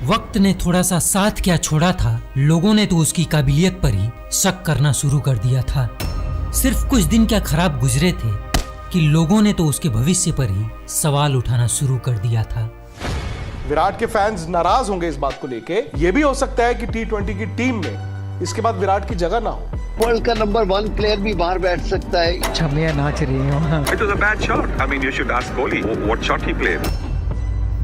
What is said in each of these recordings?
वक्त ने थोड़ा सा साथ क्या छोड़ा था, लोगों ने तो उसकी काबिलियत पर ही शक करना शुरू कर दिया था। सिर्फ कुछ दिन क्या खराब गुजरे थे कि लोगों ने तो उसके भविष्य पर ही सवाल उठाना शुरू कर दिया था। विराट के फैंस नाराज होंगे इस बात को लेके। ये भी हो सकता है कि T20 की टीम में इसके बाद विराट की जगह ना हो। वर्ल्ड का नंबर 1 प्लेयर भी बाहर बैठ सकता है। छमिया नाच रही है वहाँ। It was a bad shot. I mean, you should ask Kohli what shot he played.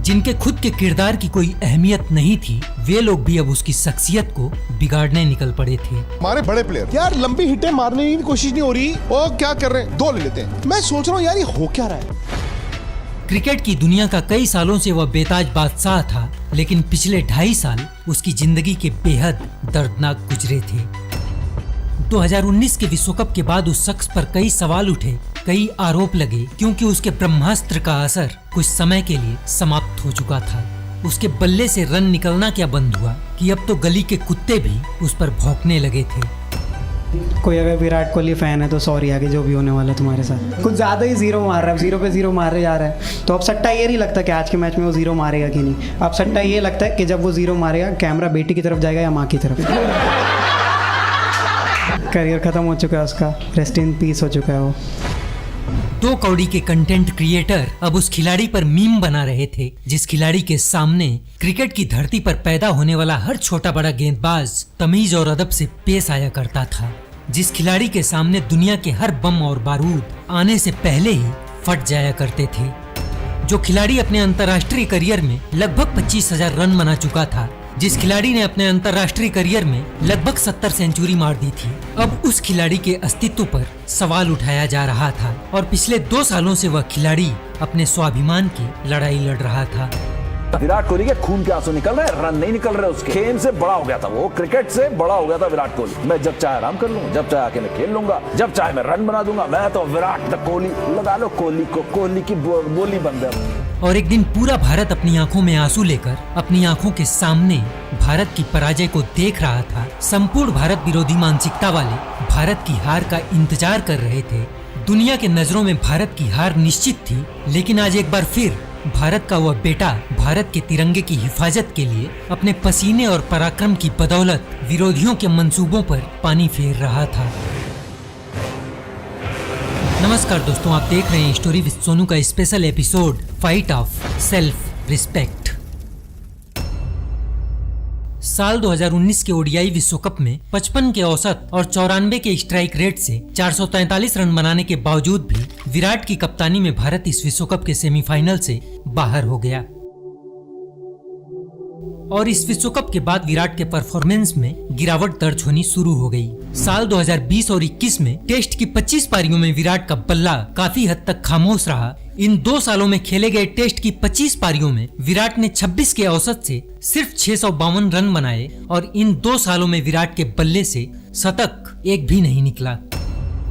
जिनके खुद के किरदार की कोई अहमियत नहीं थी, वे लोग भी अब उसकी शख्सियत को बिगाड़ने निकल पड़े थे। हमारे बड़े प्लेयर यार लंबी हिटें मारने की कोशिश नहीं हो रही, वो क्या कर रहे हैं, 2 ले लेते हैं। मैं सोच रहा हूँ यार ये हो क्या रहा है। क्रिकेट की दुनिया का कई सालों से वह बेताज बादशाह था, लेकिन पिछले 2.5 साल उसकी जिंदगी के बेहद दर्दनाक गुजरे थे। 2019 के विश्व कप के बाद उस शख्स पर कई सवाल उठे, कई आरोप लगे, क्योंकि उसके ब्रह्मास्त्र का असर कुछ समय के लिए समाप्त हो चुका था। उसके बल्ले से रन निकलना क्या बंद हुआ कि अब तो गली के कुत्ते भी उस पर भौंकने लगे थे। कोई अगर विराट कोहली फैन है तो सॉरी आगे जो भी होने वाला है तुम्हारे साथ। कुछ ज़्यादा ही 0 मार रहा है, 0 पे 0 मारे जा रहा है। तो अब सट्टा ये नहीं लगता कि आज के मैच में वो 0 मारेगा कि नहीं। अब सट्टा ये लगता है कि जब वो 0 मारेगा कैमरा बेटी की तरफ जाएगा या माँ की तरफ। करियर खत्म हो चुका है उसका, रेस्ट इन पीस हो चुका है वो। 2 कौड़ी के कंटेंट क्रिएटर अब उस खिलाड़ी पर मीम बना रहे थे, जिस खिलाड़ी के सामने क्रिकेट की धरती पर पैदा होने वाला हर छोटा बड़ा गेंदबाज तमीज और अदब से पेश आया करता था, जिस खिलाड़ी के सामने दुनिया के हर बम और बारूद आने से पहले ही फट जाया करते थे, जो खिलाड़ी अपने अंतर्राष्ट्रीय करियर में लगभग 25,000 रन बना चुका था, जिस खिलाड़ी ने अपने अंतर्राष्ट्रीय करियर में लगभग 70 सेंचुरी मार दी थी। अब उस खिलाड़ी के अस्तित्व पर सवाल उठाया जा रहा था और पिछले 2 सालों से वह खिलाड़ी अपने स्वाभिमान की लड़ाई लड़ रहा था। विराट कोहली के खून के आंसू निकल रहे हैं, रन नहीं निकल रहे उसके। खेल से बड़ा हो गया था वो, क्रिकेट से बड़ा हो गया था विराट कोहली। मैं जब चाहे आराम कर लूँ, जब चाहे आके मैं खेल लूंगा, जब चाहे मैं रन बना दूंगा। मैं तो विराट द कोहली, लगा लो कोहली को, कोहली की बोली बंद है। और एक दिन पूरा भारत अपनी आंखों में आंसू लेकर अपनी आंखों के सामने भारत की पराजय को देख रहा था। संपूर्ण भारत विरोधी मानसिकता वाले भारत की हार का इंतजार कर रहे थे। दुनिया के नजरों में भारत की हार निश्चित थी, लेकिन आज एक बार फिर भारत का वह बेटा भारत के तिरंगे की हिफाजत के लिए अपने पसीने और पराक्रम की बदौलत विरोधियों के मंसूबों पर पानी फेर रहा था। नमस्कार दोस्तों, आप देख रहे हैं स्टोरी विद सोनू का special episode fight of self respect. साल 2019 के ओडीआई विश्व कप में 55 के औसत और 94 के स्ट्राइक रेट से 443 रन बनाने के बावजूद भी विराट की कप्तानी में भारत इस विश्व कप के सेमीफाइनल से बाहर हो गया। और इस विश्व कप के बाद विराट के परफॉर्मेंस में गिरावट दर्ज होनी शुरू हो गई। साल 2020 और 21 में टेस्ट की 25 पारियों में विराट का बल्ला काफी हद तक खामोश रहा। इन 2 सालों में खेले गए टेस्ट की 25 पारियों में विराट ने 26 के औसत से सिर्फ 652 रन बनाए और इन 2 सालों में विराट के बल्ले से शतक एक भी नहीं निकला।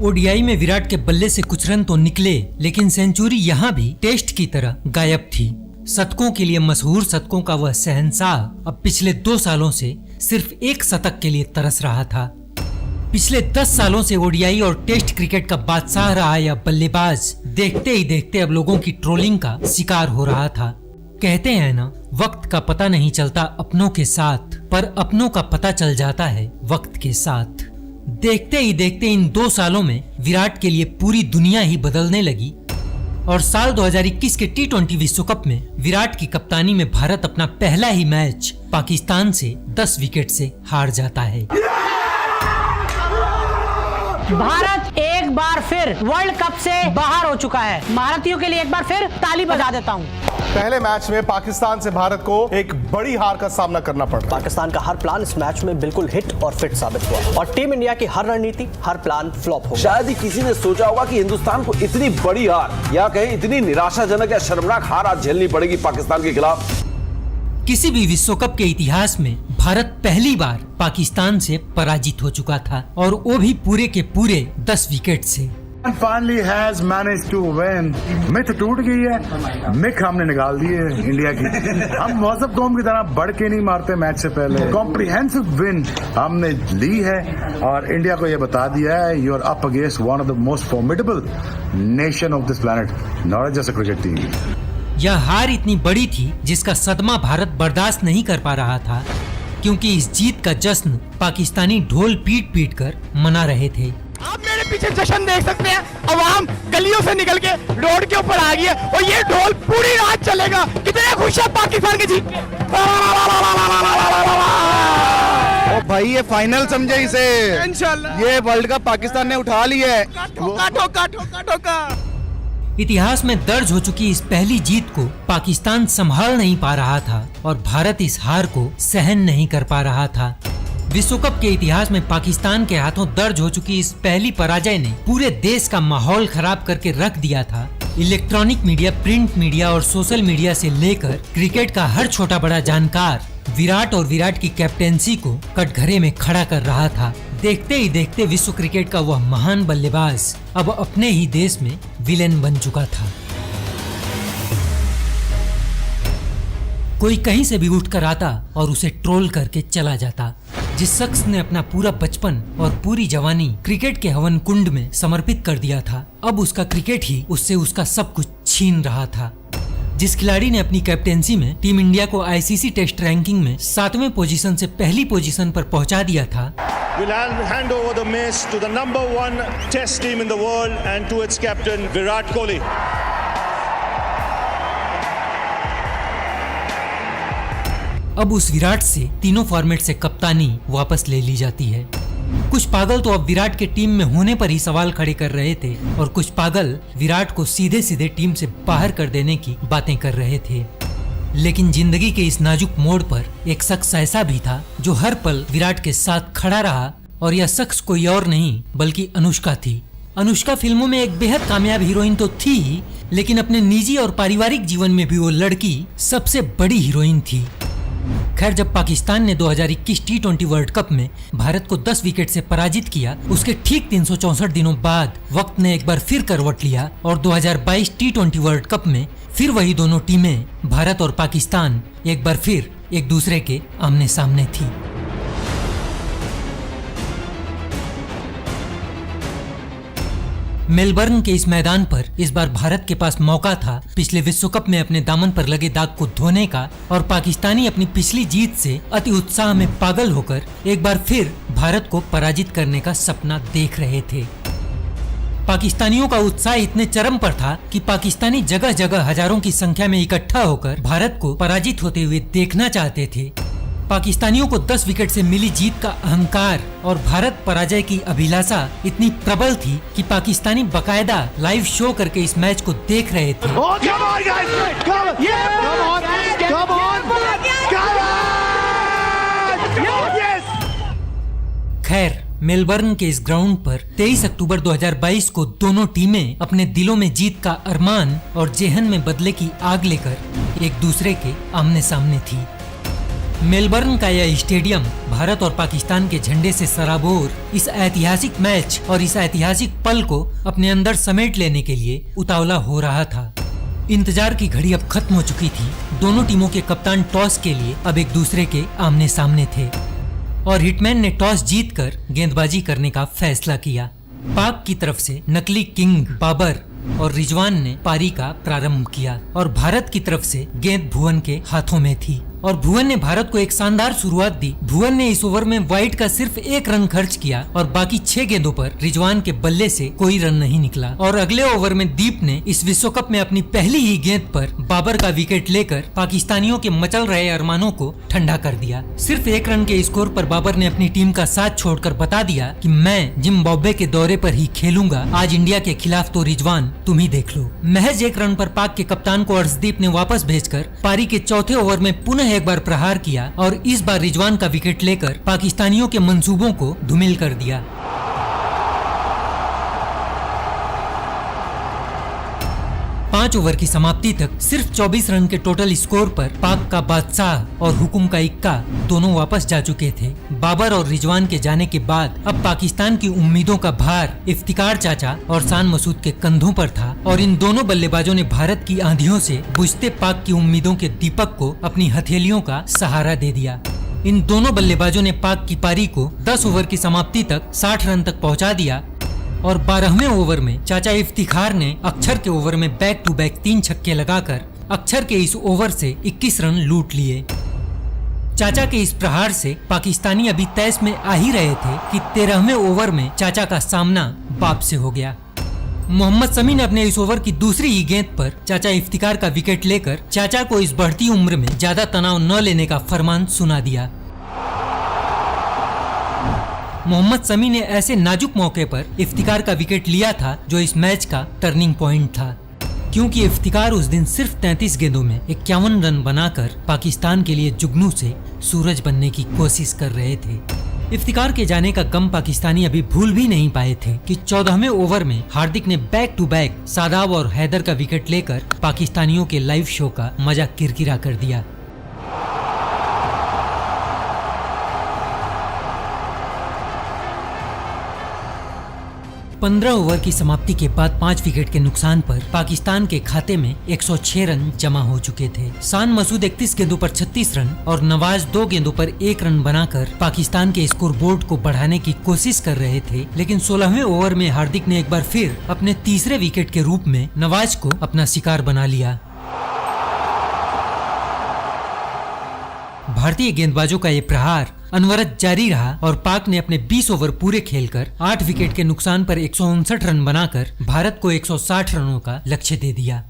ओडीआई में विराट के बल्ले से कुछ रन तो निकले, लेकिन सेंचुरी यहाँ भी टेस्ट की तरह गायब थी। शतकों के लिए मशहूर शतकों का वह शहंशाह अब पिछले 2 सालों से सिर्फ एक शतक के लिए तरस रहा था। पिछले 10 सालों से ओडीआई और टेस्ट क्रिकेट का बादशाह रहा यह बल्लेबाज देखते ही देखते अब लोगों की ट्रोलिंग का शिकार हो रहा था। कहते हैं ना, वक्त का पता नहीं चलता अपनों के साथ, पर अपनों का पता चल जाता है वक्त के साथ। देखते ही देखते इन 2 सालों में विराट के लिए पूरी दुनिया ही बदलने लगी और साल 2021 के T20 विश्व कप में विराट की कप्तानी में भारत अपना पहला ही मैच पाकिस्तान से 10 विकेट से हार जाता है। भारत एक बार फिर वर्ल्ड कप से बाहर हो चुका है। भारतीयों के लिए एक बार फिर ताली बजा देता हूँ। पहले मैच में पाकिस्तान से भारत को एक बड़ी हार का सामना करना पड़ा। पाकिस्तान का हर प्लान इस मैच में बिल्कुल हिट और फिट साबित हुआ और टीम इंडिया की हर रणनीति, हर प्लान फ्लॉप हो गया। शायद ही किसी ने सोचा होगा कि हिंदुस्तान को इतनी बड़ी हार या कहीं इतनी निराशाजनक या शर्मनाक हार आज झेलनी पड़ेगी पाकिस्तान के खिलाफ। किसी भी विश्व कप के इतिहास में भारत पहली बार पाकिस्तान से पराजित हो चुका था और वो भी पूरे के पूरे 10 विकेट से। Finally has managed to win. Myth टूट गई है, मिख हमने निकाल दी है इंडिया की। हम मौसम कौम की तरह बढ़ के नहीं मारते मैच से पहले। कॉम्प्रिहेंसिव विन हमने ली है और इंडिया को ये बता दिया है you are up against one of the most formidable nation of this planet, not just a cricket team. यह हार इतनी बड़ी थी जिसका सदमा भारत बर्दाश्त नहीं कर पा रहा था, क्योंकि इस जीत का जश्न पाकिस्तानी ढोल पीट पीट कर मना रहे थे। आप मेरे पीछे जश्न देख सकते हैं, अवाम गलियों से निकल के रोड के ऊपर आ गई है और ये ढोल पूरी रात चलेगा। कितने खुश है पाकिस्तान के जीत के। ओ भाई ये फाइनल समझे इसे, इंशाल्लाह ये वर्ल्ड कप पाकिस्तान ने उठा लिया है। ठोका। इतिहास में दर्ज हो चुकी इस पहली जीत को पाकिस्तान संभाल नहीं पा रहा था और भारत इस हार को सहन नहीं कर पा रहा था। विश्व कप के इतिहास में पाकिस्तान के हाथों दर्ज हो चुकी इस पहली पराजय ने पूरे देश का माहौल खराब करके रख दिया था। इलेक्ट्रॉनिक मीडिया, प्रिंट मीडिया और सोशल मीडिया से लेकर क्रिकेट का हर छोटा बड़ा जानकार विराट और विराट की कैप्टेंसी को कटघरे में खड़ा कर रहा था। देखते ही देखते विश्व क्रिकेट का वह महान बल्लेबाज अब अपने ही देश में विलेन बन चुका था। कोई कहीं से भी उठकर आता और उसे ट्रोल करके चला जाता। जिस शख्स ने अपना पूरा बचपन और पूरी जवानी क्रिकेट के हवन कुंड में समर्पित कर दिया था, अब उसका क्रिकेट ही उससे उसका सब कुछ छीन रहा था। जिस खिलाड़ी ने अपनी कैप्टेंसी में टीम इंडिया को आईसीसी टेस्ट रैंकिंग में 7वें पोजीशन से पहली पोजीशन पर पहुंचा दिया था, We'll hand over the mess to the number 1 test team in the world and to its captain Virat Kohli. अब उस विराट से तीनों फॉर्मेट से कप्तानी वापस ले ली जाती है। कुछ पागल तो अब विराट के टीम में होने पर ही सवाल खड़े कर रहे थे और कुछ पागल विराट को सीधे सीधे टीम से बाहर कर देने की बातें कर रहे थे। लेकिन जिंदगी के इस नाजुक मोड़ पर एक शख्स ऐसा भी था जो हर पल विराट के साथ खड़ा रहा, और यह शख्स कोई और नहीं बल्कि अनुष्का थी। अनुष्का फिल्मों में एक बेहद कामयाब हीरोइन तो थी ही, लेकिन अपने निजी और पारिवारिक जीवन में भी वो लड़की सबसे बड़ी हीरोइन थी। खैर, जब पाकिस्तान ने 2021 T20 वर्ल्ड कप में भारत को 10 विकेट से पराजित किया, उसके ठीक 364 दिनों बाद वक्त ने एक बार फिर करवट लिया और 2022 T20 वर्ल्ड कप में फिर वही दोनों टीमें भारत और पाकिस्तान एक बार फिर एक दूसरे के आमने सामने थी। मेलबर्न के इस मैदान पर इस बार भारत के पास मौका था पिछले विश्व कप में अपने दामन पर लगे दाग को धोने का, और पाकिस्तानी अपनी पिछली जीत से अति उत्साह में पागल होकर एक बार फिर भारत को पराजित करने का सपना देख रहे थे। पाकिस्तानियों का उत्साह इतने चरम पर था कि पाकिस्तानी जगह जगह हजारों की संख्या में इकट्ठा होकर भारत को पराजित होते हुए देखना चाहते थे। पाकिस्तानियों को 10 विकेट से मिली जीत का अहंकार और भारत पराजय की अभिलाषा इतनी प्रबल थी कि पाकिस्तानी बकायदा लाइव शो करके इस मैच को देख रहे थे। खैर, मेलबर्न के इस ग्राउंड पर 23 अक्टूबर 2022 को दोनों टीमें अपने दिलों में जीत का अरमान और जेहन में बदले की आग लेकर एक दूसरे के आमने सामने थी। मेलबर्न का यह स्टेडियम भारत और पाकिस्तान के झंडे से सराबोर इस ऐतिहासिक मैच और इस ऐतिहासिक पल को अपने अंदर समेट लेने के लिए उतावला हो रहा था। इंतजार की घड़ी अब खत्म हो चुकी थी। दोनों टीमों के कप्तान टॉस के लिए अब एक दूसरे के आमने सामने थे और हिटमैन ने टॉस जीतकर गेंदबाजी करने का फैसला किया। पाक की तरफ से नकली किंग बाबर और रिजवान ने पारी का प्रारंभ किया और भारत की तरफ से गेंद भुवन के हाथों में थी और भुवन ने भारत को एक शानदार शुरुआत दी। भुवन ने इस ओवर में वाइड का सिर्फ 1 रन खर्च किया और बाकी 6 गेंदों पर रिजवान के बल्ले से कोई रन नहीं निकला और अगले ओवर में दीप ने इस विश्व कप में अपनी पहली ही गेंद पर बाबर का विकेट लेकर पाकिस्तानियों के मचल रहे अरमानों को ठंडा कर दिया। सिर्फ 1 रन के स्कोर पर बाबर ने अपनी टीम का साथ छोड़कर बता दिया कि मैं जिम्बाब्वे के दौरे पर ही खेलूंगा, आज इंडिया के खिलाफ तो रिजवान तुम ही देख लो। महज 1 रन पर पाक के कप्तान को अर्शदीप ने वापस भेजकर पारी के चौथे ओवर में पुनः एक बार प्रहार किया और इस बार रिजवान का विकेट लेकर पाकिस्तानियों के मंसूबों को धूमिल कर दिया। पांच ओवर की समाप्ति तक सिर्फ 24 रन के टोटल स्कोर पर पाक का बादशाह और हुकुम का इक्का दोनों वापस जा चुके थे। बाबर और रिजवान के जाने के बाद अब पाकिस्तान की उम्मीदों का भार इफ्तिकार चाचा और शान मसूद के कंधों पर था और इन दोनों बल्लेबाजों ने भारत की आंधियों से बुझते पाक की उम्मीदों के दीपक को अपनी हथेलियों का सहारा दे दिया। इन दोनों बल्लेबाजों ने पाक की पारी को 10 ओवर की समाप्ति तक 60 रन तक पहुंचा दिया और 12वें ओवर में चाचा इफ्तिखार ने अक्षर के ओवर में बैक टू बैक 3 छक्के लगाकर अक्षर के इस ओवर से 21 रन लूट लिए। चाचा के इस प्रहार से पाकिस्तानी अभी तैस में आ ही रहे थे कि 13वें ओवर में चाचा का सामना बाप से हो गया। मोहम्मद शमी ने अपने इस ओवर की दूसरी ही गेंद पर चाचा इफ्तिकार का विकेट लेकर चाचा को इस बढ़ती उम्र में ज्यादा तनाव न लेने का फरमान सुना दिया। मोहम्मद शमी ने ऐसे नाजुक मौके पर इफ्तिकार का विकेट लिया था जो इस मैच का टर्निंग पॉइंट था, क्योंकि इफ्तिकार उस दिन सिर्फ 33 गेंदों में 51 रन बनाकर पाकिस्तान के लिए जुगनू से सूरज बनने की कोशिश कर रहे थे। इफ्तिकार के जाने का गम पाकिस्तानी अभी भूल भी नहीं पाए थे कि 14वें ओवर में हार्दिक ने बैक टू बैक शादाब और हैदर का विकेट लेकर पाकिस्तानियों के लाइव शो का मजा किरकिरा कर दिया। पंद्रह ओवर की समाप्ति के बाद 5 विकेट के नुकसान पर पाकिस्तान के खाते में 106 रन जमा हो चुके थे। शान मसूद 31 गेंदों पर 36 रन और नवाज 2 गेंदों पर 1 रन बनाकर पाकिस्तान के स्कोरबोर्ड को बढ़ाने की कोशिश कर रहे थे, लेकिन 16वें ओवर में हार्दिक ने एक बार फिर अपने तीसरे विकेट के रूप में नवाज को अपना शिकार बना लिया। भारतीय गेंदबाजों का ये प्रहार अनवरत जारी रहा और पाक ने अपने 20 ओवर पूरे खेलकर 8 विकेट के नुकसान पर 159 रन बनाकर भारत को 160 रनों का लक्ष्य दे दिया।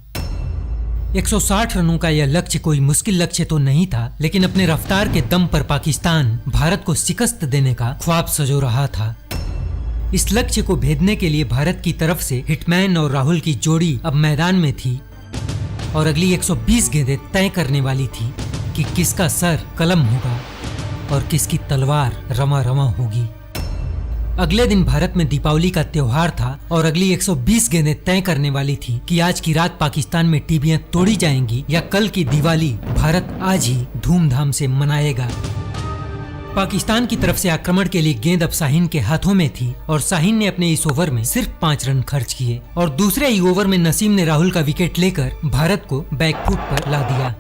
160 रनों का यह लक्ष्य कोई मुश्किल लक्ष्य तो नहीं था, लेकिन अपने रफ्तार के दम पर पाकिस्तान भारत को शिकस्त देने का ख्वाब सजो रहा था। इस लक्ष्य को भेदने के लिए भारत की तरफ से हिटमैन और राहुल की जोड़ी अब मैदान में थी और अगली 120 गेंदें तय करने वाली थी कि किसका सर कलम होगा और किसकी तलवार रमा रमा होगी। अगले दिन भारत में दीपावली का त्योहार था और अगली 120 गेंदें तय करने वाली थी कि आज की रात पाकिस्तान में टीबियां तोड़ी जाएंगी या कल की दिवाली भारत आज ही धूमधाम से मनाएगा। पाकिस्तान की तरफ से आक्रमण के लिए गेंद अब शाहीन के हाथों में थी और शाहीन ने अपने इस ओवर में सिर्फ 5 रन खर्च किए और दूसरे ही ओवर में नसीम ने राहुल का विकेट लेकर भारत को बैकफुट पर ला दिया।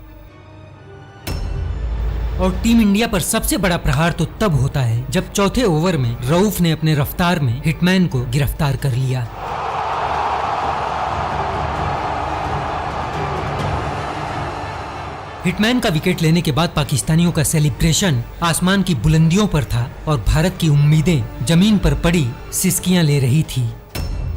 और टीम इंडिया पर सबसे बड़ा प्रहार तो तब होता है जब चौथे ओवर में रऊफ ने अपने रफ्तार में हिटमैन को गिरफ्तार कर लिया। हिटमैन का विकेट लेने के बाद पाकिस्तानियों का सेलिब्रेशन आसमान की बुलंदियों पर था और भारत की उम्मीदें जमीन पर पड़ी सिसकियां ले रही थी।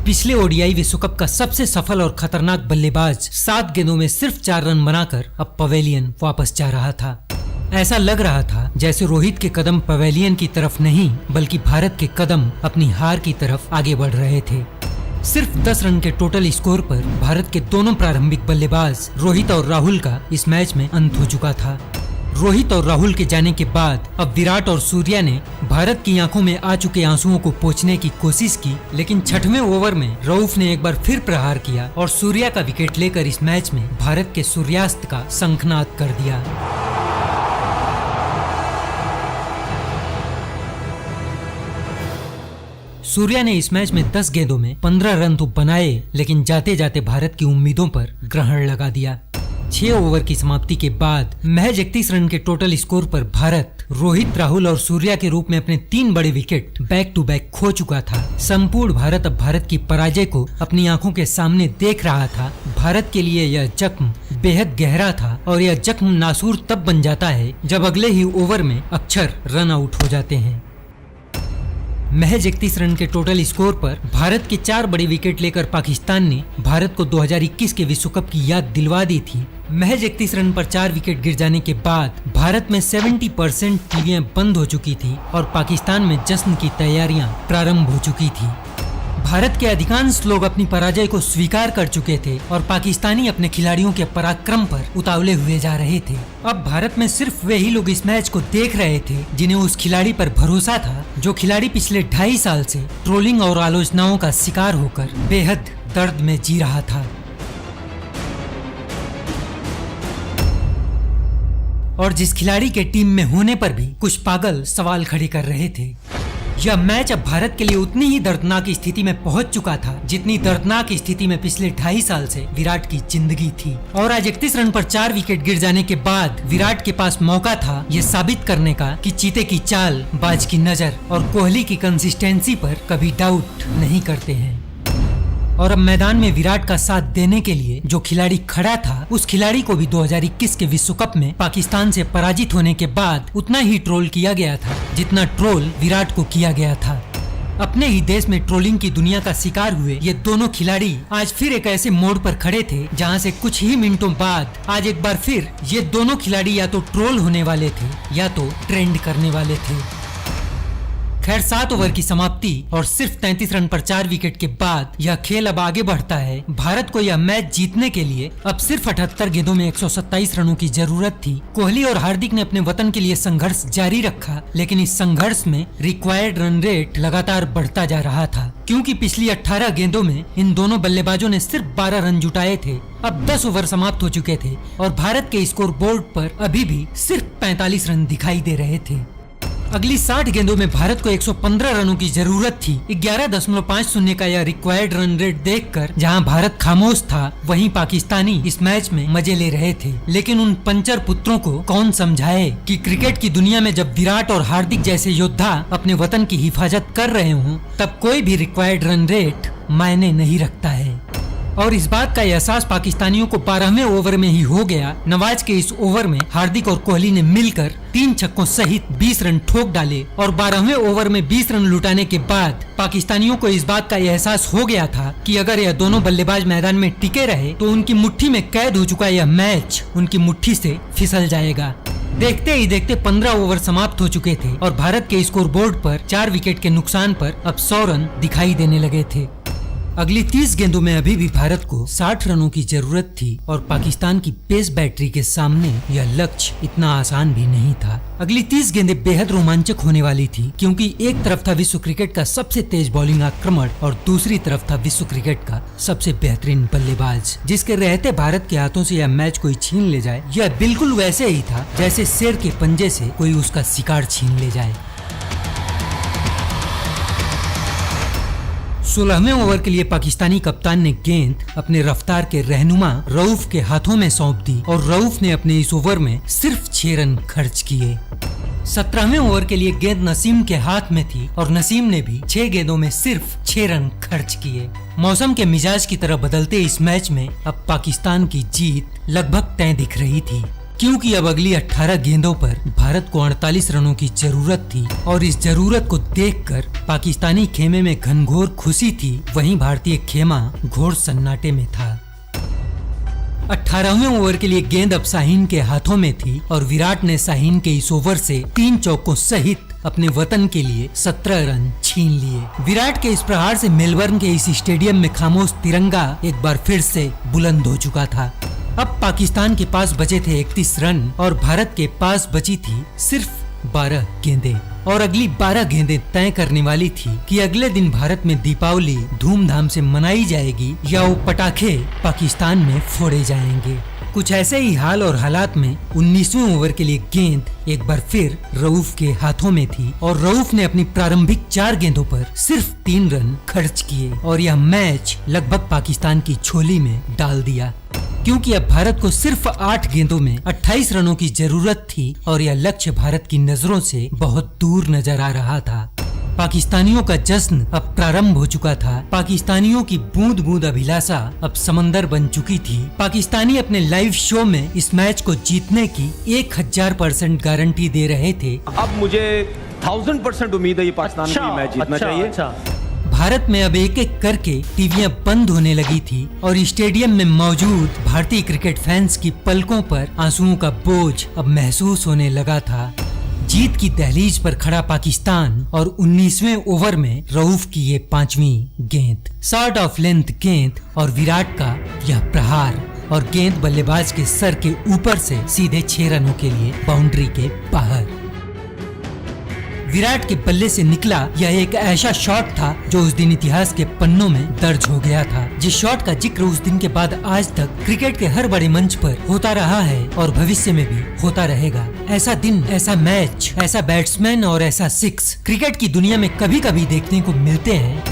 पिछले ओडीआई विश्व कप का सबसे सफल और खतरनाक बल्लेबाज 7 गेंदों में सिर्फ 4 रन बनाकर अब पवेलियन वापस जा रहा था। ऐसा लग रहा था जैसे रोहित के कदम पवेलियन की तरफ नहीं बल्कि भारत के कदम अपनी हार की तरफ आगे बढ़ रहे थे। सिर्फ 10 रन के टोटल स्कोर पर भारत के दोनों प्रारंभिक बल्लेबाज रोहित और राहुल का इस मैच में अंत हो चुका था। रोहित और राहुल के जाने के बाद अब विराट और सूर्या ने भारत की आंखों में आ चुके आंसुओं को पोंछने की कोशिश की, लेकिन 6वें ओवर में रऊफ ने एक बार फिर प्रहार किया और सूर्या का विकेट लेकर इस मैच में भारत के सूर्यास्त का शंखनाद कर दिया। सूर्या ने इस मैच में 10 गेंदों में 15 रन तो बनाए, लेकिन जाते जाते भारत की उम्मीदों पर ग्रहण लगा दिया। 6 ओवर की समाप्ति के बाद महज 31 रन के टोटल स्कोर पर भारत रोहित, राहुल और सूर्या के रूप में अपने 3 बड़े विकेट बैक टू बैक खो चुका था। संपूर्ण भारत अब भारत की पराजय को अपनी आंखों के सामने देख रहा था। भारत के लिए यह जख्म बेहद गहरा था और यह जख्म नासूर तब बन जाता है जब अगले ही ओवर में अक्षर रन आउट हो जाते हैं। महज 31 रन के टोटल स्कोर पर भारत के 4 बड़े विकेट लेकर पाकिस्तान ने भारत को 2021 के विश्व कप की याद दिलवा दी थी। महज 31 रन पर 4 विकेट गिर जाने के बाद भारत में 70% टीवियां बंद हो चुकी थी और पाकिस्तान में जश्न की तैयारियां प्रारंभ हो चुकी थी। भारत के अधिकांश लोग अपनी पराजय को स्वीकार कर चुके थे और पाकिस्तानी अपने खिलाड़ियों के पराक्रम पर उतावले हुए जा रहे थे। अब भारत में सिर्फ वे ही लोग इस मैच को देख रहे थे जिन्हें उस खिलाड़ी पर भरोसा था, जो खिलाड़ी पिछले 2.5 साल से ट्रोलिंग और आलोचनाओं का शिकार होकर बेहद दर्द में जी रहा था। और जिस खिलाड़ी के टीम में होने पर भी कुछ पागल सवाल खड़े कर रहे थे। यह मैच अब भारत के लिए उतनी ही दर्दनाक स्थिति में पहुंच चुका था जितनी दर्दनाक स्थिति में पिछले 2.5 साल से विराट की जिंदगी थी। और आज 31 रन पर 4 विकेट गिर जाने के बाद विराट के पास मौका था यह साबित करने का कि चीते की चाल, बाज की नजर और कोहली की कंसिस्टेंसी पर कभी डाउट नहीं करते हैं। और अब मैदान में विराट का साथ देने के लिए जो खिलाड़ी खड़ा था, उस खिलाड़ी को भी 2021 के विश्व कप में पाकिस्तान से पराजित होने के बाद उतना ही ट्रोल किया गया था जितना ट्रोल विराट को किया गया था। अपने ही देश में ट्रोलिंग की दुनिया का शिकार हुए ये दोनों खिलाड़ी आज फिर एक ऐसे मोड़ पर खड़े थे जहां से कुछ ही मिनटों बाद आज एक बार फिर ये दोनों खिलाड़ी या तो ट्रोल होने वाले थे या तो ट्रेंड करने वाले थे। खैर 7 ओवर की समाप्ति और सिर्फ 33 रन पर 4 विकेट के बाद यह खेल अब आगे बढ़ता है। भारत को यह मैच जीतने के लिए अब सिर्फ 78 गेंदों में 127 रनों की जरूरत थी। कोहली और हार्दिक ने अपने वतन के लिए संघर्ष जारी रखा, लेकिन इस संघर्ष में रिक्वायर्ड रन रेट लगातार बढ़ता जा रहा था, क्योंकि पिछली 18 गेंदों में इन दोनों बल्लेबाजों ने सिर्फ 12 रन जुटाए थे। अब 10 ओवर समाप्त हो चुके थे और भारत के स्कोर बोर्ड पर अभी भी सिर्फ 45 रन दिखाई दे रहे थे। अगली 60 गेंदों में भारत को 115 रनों की जरूरत थी। 11.50 का यह रिक्वायर्ड रन रेट देखकर जहां भारत खामोश था, वहीं पाकिस्तानी इस मैच में मजे ले रहे थे। लेकिन उन पंचर पुत्रों को कौन समझाए कि क्रिकेट की दुनिया में जब विराट और हार्दिक जैसे योद्धा अपने वतन की हिफाजत कर रहे हों, तब कोई भी रिक्वायर्ड रन रेट मायने नहीं रखता है। और इस बात का एहसास पाकिस्तानियों को 12वें ओवर में ही हो गया। नवाज के इस ओवर में हार्दिक और कोहली ने मिलकर 3 छक्कों सहित 20 रन ठोक डाले और 12वें ओवर में 20 रन लुटाने के बाद पाकिस्तानियों को इस बात का एहसास हो गया था कि अगर यह दोनों बल्लेबाज मैदान में टिके रहे तो उनकी मुट्ठी में कैद हो चुका यह मैच उनकी मुट्ठी से फिसल जाएगा। देखते ही देखते 15 ओवर समाप्त हो चुके थे और भारत के स्कोर बोर्ड पर 4 विकेट के नुकसान पर अब 100 रन दिखाई देने लगे थे। अगली 30 गेंदों में अभी भी भारत को 60 रनों की जरूरत थी और पाकिस्तान की पेस बैटरी के सामने यह लक्ष्य इतना आसान भी नहीं था। अगली 30 गेंदें बेहद रोमांचक होने वाली थी, क्योंकि एक तरफ था विश्व क्रिकेट का सबसे तेज बॉलिंग आक्रमण और दूसरी तरफ था विश्व क्रिकेट का सबसे बेहतरीन बल्लेबाज, जिसके रहते भारत के हाथों से यह मैच कोई छीन ले जाए, यह बिल्कुल वैसे ही था जैसे शेर के पंजे से कोई उसका शिकार छीन ले जाए। 16वें ओवर के लिए पाकिस्तानी कप्तान ने गेंद अपने रफ्तार के रहनुमा रऊफ के हाथों में सौंप दी और रऊफ ने अपने इस ओवर में सिर्फ 6 रन खर्च किए। 17वें ओवर के लिए गेंद नसीम के हाथ में थी और नसीम ने भी 6 गेंदों में सिर्फ 6 रन खर्च किए। मौसम के मिजाज की तरह बदलते इस मैच में अब पाकिस्तान की जीत लगभग तय दिख रही थी, क्योंकि अब अगली 18 गेंदों पर भारत को 48 रनों की जरूरत थी और इस जरूरत को देखकर पाकिस्तानी खेमे में घनघोर खुशी थी, वहीं भारतीय खेमा घोर सन्नाटे में था। 18वें ओवर के लिए गेंद अब शाहीन के हाथों में थी और विराट ने शाहीन के इस ओवर से 3 चौकों सहित अपने वतन के लिए 17 रन छीन लिए। विराट के इस प्रहार से मेलबर्न के इस स्टेडियम में खामोश तिरंगा एक बार फिर से बुलंद हो चुका था। अब पाकिस्तान के पास बचे थे 31 रन और भारत के पास बची थी सिर्फ 12 गेंदें और अगली 12 गेंदें तय करने वाली थी कि अगले दिन भारत में दीपावली धूमधाम से मनाई जाएगी या वो पटाखे पाकिस्तान में फोड़े जाएंगे। कुछ ऐसे ही हाल और हालात में 19वें ओवर के लिए गेंद एक बार फिर रऊफ के हाथों में थी और रऊफ ने अपनी प्रारंभिक 4 गेंदों पर सिर्फ 3 रन खर्च किए और यह मैच लगभग पाकिस्तान की झोली में डाल दिया, क्योंकि अब भारत को सिर्फ 8 गेंदों में 28 रनों की जरूरत थी और यह लक्ष्य भारत की नजरों से बहुत दूर नजर आ रहा था। पाकिस्तानियों का जश्न अब प्रारंभ हो चुका था। पाकिस्तानियों की बूंद बूंद अभिलाषा अब समंदर बन चुकी थी। पाकिस्तानी अपने लाइव शो में इस मैच को जीतने की 1000% गारंटी दे रहे थे। अब मुझे 1000% उम्मीद है ये पाकिस्तान को मैच जीतना चाहिए। भारत में अब एक एक करके टीवियां बंद होने लगी थी और स्टेडियम में मौजूद भारतीय क्रिकेट फैंस की पलकों पर आंसुओं का बोझ अब महसूस होने लगा था। जीत की दहलीज पर खड़ा पाकिस्तान और 19वें ओवर में रऊफ की ये 5वीं गेंद, शॉर्ट ऑफ लेंथ गेंद और विराट का यह प्रहार और गेंद बल्लेबाज के सर के ऊपर से सीधे 6 रनों के लिए बाउंड्री के बाहर। विराट के बल्ले से निकला यह एक ऐसा शॉट था जो उस दिन इतिहास के पन्नों में दर्ज हो गया था, जिस शॉट का जिक्र उस दिन के बाद आज तक क्रिकेट के हर बड़े मंच पर होता रहा है और भविष्य में भी होता रहेगा। ऐसा दिन, ऐसा मैच, ऐसा बैट्समैन और ऐसा सिक्स क्रिकेट की दुनिया में कभी कभी देखने को मिलते हैं।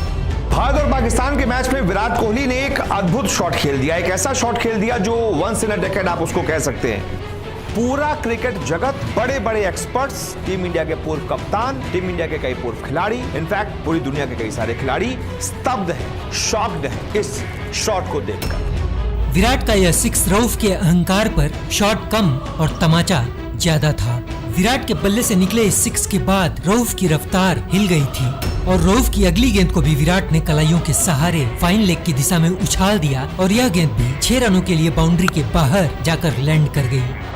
भारत और पाकिस्तान के मैच में विराट कोहली ने एक अद्भुत शॉट खेल दिया, एक ऐसा शॉट खेल दिया जो वंस इन अ डेकेड आप उसको कह सकते हैं। पूरा क्रिकेट जगत, बड़े बड़े एक्सपर्ट्स, टीम इंडिया के पूर्व कप्तान, टीम इंडिया के कई पूर्व खिलाड़ी, इनफैक्ट पूरी दुनिया के कई सारे खिलाड़ी स्तब्ध हैं। शॉक्ड हैं इस शॉट को देखकर। विराट का यह सिक्स रऊफ के अहंकार पर शॉट कम और तमाचा ज्यादा था। विराट के बल्ले से निकले इस सिक्स के बाद रऊफ की रफ्तार हिल गई थी और रऊफ की अगली गेंद को भी विराट ने कलाइयों के सहारे फाइन लेग की दिशा में उछाल दिया और यह गेंद भी 6 रनों के लिए बाउंड्री के बाहर जाकर लैंड कर गई।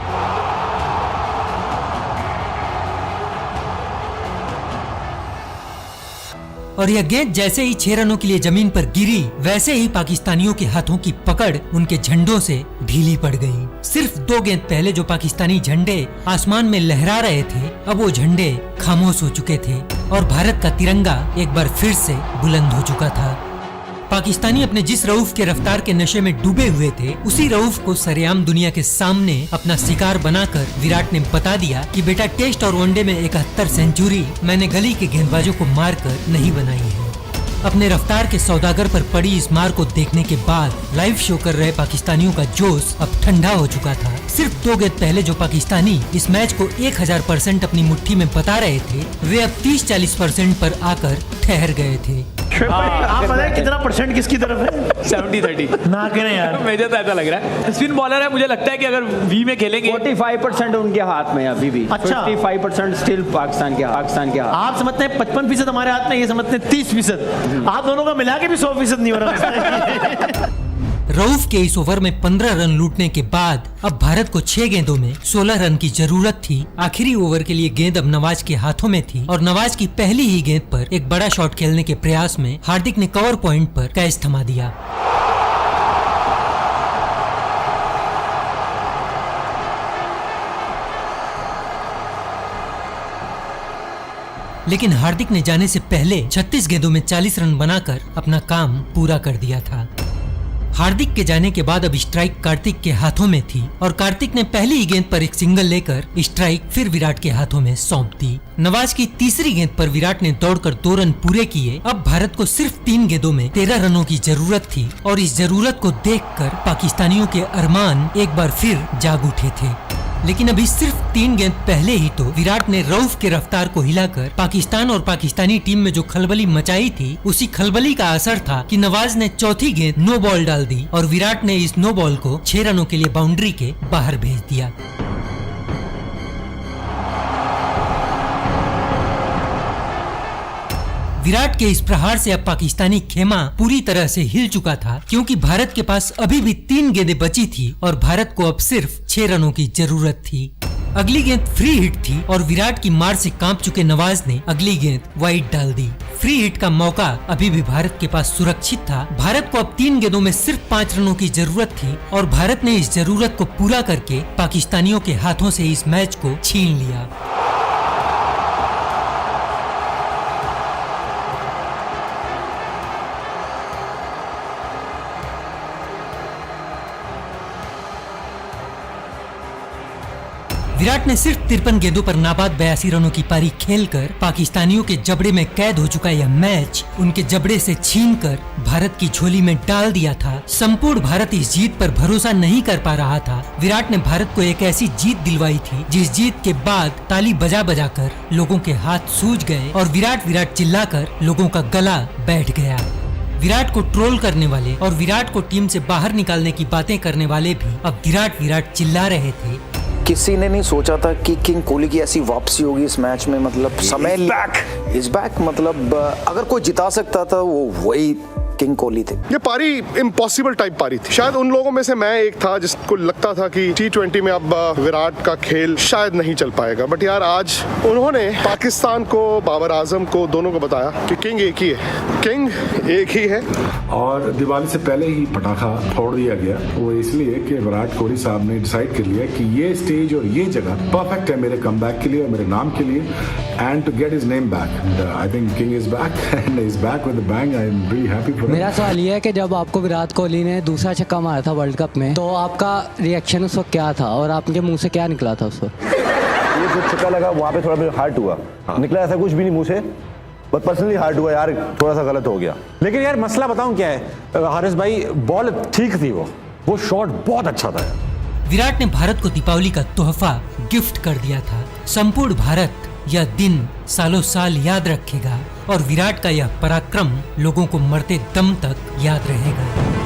और यह गेंद जैसे ही 6 रनों के लिए जमीन पर गिरी वैसे ही पाकिस्तानियों के हाथों की पकड़ उनके झंडों से ढीली पड़ गई। सिर्फ 2 गेंद पहले जो पाकिस्तानी झंडे आसमान में लहरा रहे थे, अब वो झंडे खामोश हो चुके थे और भारत का तिरंगा एक बार फिर से बुलंद हो चुका था। पाकिस्तानी अपने जिस रऊफ के रफ्तार के नशे में डूबे हुए थे, उसी रऊफ को सरेआम दुनिया के सामने अपना शिकार बनाकर विराट ने बता दिया कि बेटा, टेस्ट और वनडे में 71 सेंचुरी मैंने गली के गेंदबाजों को मारकर नहीं बनाई है। अपने रफ्तार के सौदागर पर पड़ी इस मार को देखने के बाद लाइव शो कर रहे पाकिस्तानियों का जोश अब ठंडा हो चुका था। सिर्फ 2 गेंद पहले जो पाकिस्तानी इस मैच को 1000% अपनी मुट्ठी में बता रहे थे, वे अब 30-40% पर आकर ठहर गए थे। आप बताएं कितना परसेंट किसकी तरफ है? 70-30 ना करें यार, मुझे तो ऐसा लग रहा है। स्पिन बॉलर है, मुझे लगता है कि अगर वी में खेलेंगे 45% उनके हाथ में अभी भी। अच्छा। 55% स्टिल पाकिस्तान के हाथ। आप समझते हैं 55% हमारे हाथ में, ये समझते हैं 30%। आप दोनों का मिला के भी 100% नहीं हो रहा। रऊफ के इस ओवर में 15 रन लूटने के बाद अब भारत को 6 गेंदों में 16 रन की जरूरत थी। आखिरी ओवर के लिए गेंद अब नवाज के हाथों में थी और नवाज की पहली ही गेंद पर एक बड़ा शॉट खेलने के प्रयास में हार्दिक ने कवर पॉइंट पर कैच थमा दिया। लेकिन हार्दिक ने जाने से पहले 36 गेंदों में 40 रन बनाकर अपना काम पूरा कर दिया था। हार्दिक के जाने के बाद अब स्ट्राइक कार्तिक के हाथों में थी और कार्तिक ने पहली ही गेंद पर एक सिंगल लेकर स्ट्राइक फिर विराट के हाथों में सौंप दी। नवाज की तीसरी गेंद पर विराट ने दौड़कर 2 रन पूरे किए। अब भारत को सिर्फ 3 गेंदों में 13 रनों की जरूरत थी और इस जरूरत को देखकर पाकिस्तानियों के अरमान एक बार फिर जाग उठे थे। लेकिन अभी सिर्फ 3 गेंद पहले ही तो विराट ने रऊफ के रफ्तार को हिलाकर पाकिस्तान और पाकिस्तानी टीम में जो खलबली मचाई थी, उसी खलबली का असर था कि नवाज ने चौथी गेंद नो बॉल डाल दी और विराट ने इस नो बॉल को 6 रनों के लिए बाउंड्री के बाहर भेज दिया। विराट के इस प्रहार से अब पाकिस्तानी खेमा पूरी तरह से हिल चुका था, क्योंकि भारत के पास अभी भी 3 गेंदें बची थी और भारत को अब सिर्फ 6 रनों की जरूरत थी। अगली गेंद फ्री हिट थी और विराट की मार से कांप चुके नवाज ने अगली गेंद वाइड डाल दी। फ्री हिट का मौका अभी भी भारत के पास सुरक्षित था। भारत को अब 3 गेंदों में सिर्फ 5 रनों की जरूरत थी और भारत ने इस जरूरत को पूरा करके पाकिस्तानियों के हाथों से इस मैच को छीन लिया। विराट ने सिर्फ 53 गेंदों पर नाबाद 82 रनों की पारी खेलकर पाकिस्तानियों के जबड़े में कैद हो चुका यह मैच उनके जबड़े से छीनकर भारत की झोली में डाल दिया था। संपूर्ण भारत इस जीत पर भरोसा नहीं कर पा रहा था। विराट ने भारत को एक ऐसी जीत दिलवाई थी जिस जीत के बाद ताली बजा बजा कर लोगों के हाथ सूज गए और विराट विराट चिल्लाकर लोगों का गला बैठ गया। विराट को ट्रोल करने वाले और विराट को टीम से बाहर निकालने की बातें करने वाले भी अब विराट विराट चिल्ला रहे थे। किसी ने नहीं सोचा था कि किंग कोहली की ऐसी वापसी होगी इस मैच में। मतलब समय इज बैक मतलब अगर कोई जिता सकता था वो वही किंग कोहली थे। ये पारी इम्पॉसिबल टाइप पारी थी। शायद उन लोगों में से मैं एक था जिसको लगता था कि T20 में अब विराट का खेल शायद नहीं चल पाएगा, बट यार आज उन्होंने पाकिस्तान को, बाबर आजम को, दोनों को बताया कि किंग एक ही है, किंग एक ही है। और दिवाली से पहले ही पटाखा फोड़ दिया गया, वो इसलिए कि विराट कोहली साहब ने डिसाइड कर लिया कि ये स्टेज और ये जगह परफेक्ट है मेरे कमबैक के लिए और मेरे नाम के लिए, and to get his name back. I think king is back and is back with a bang. I am really happy. मेरा सवाल ये है कि जब आपको विराट कोहली ने दूसरा छक्का मारा था वर्ल्ड कप में, तो आपका रिएक्शन उस वक्त क्या था और आपके मुंह से क्या निकला था उस वक्त? ये जो छक्का लगा वहाँ पे थोड़ा हार्ट हुआ, निकला ऐसा कुछ भी नहीं मुंह से, बस पर्सनली हार्ट हुआ यार, थोड़ा सा गलत हो गया। लेकिन यार मसला बताऊं क्या है हारिस भाई, बॉल ठीक थी, वो शॉट बहुत अच्छा था। विराट ने भारत को दीपावली का तोहफा गिफ्ट कर दिया था। संपूर्ण भारत यह दिन सालों साल याद रखेगा और विराट का यह पराक्रम लोगों को मरते दम तक याद रहेगा।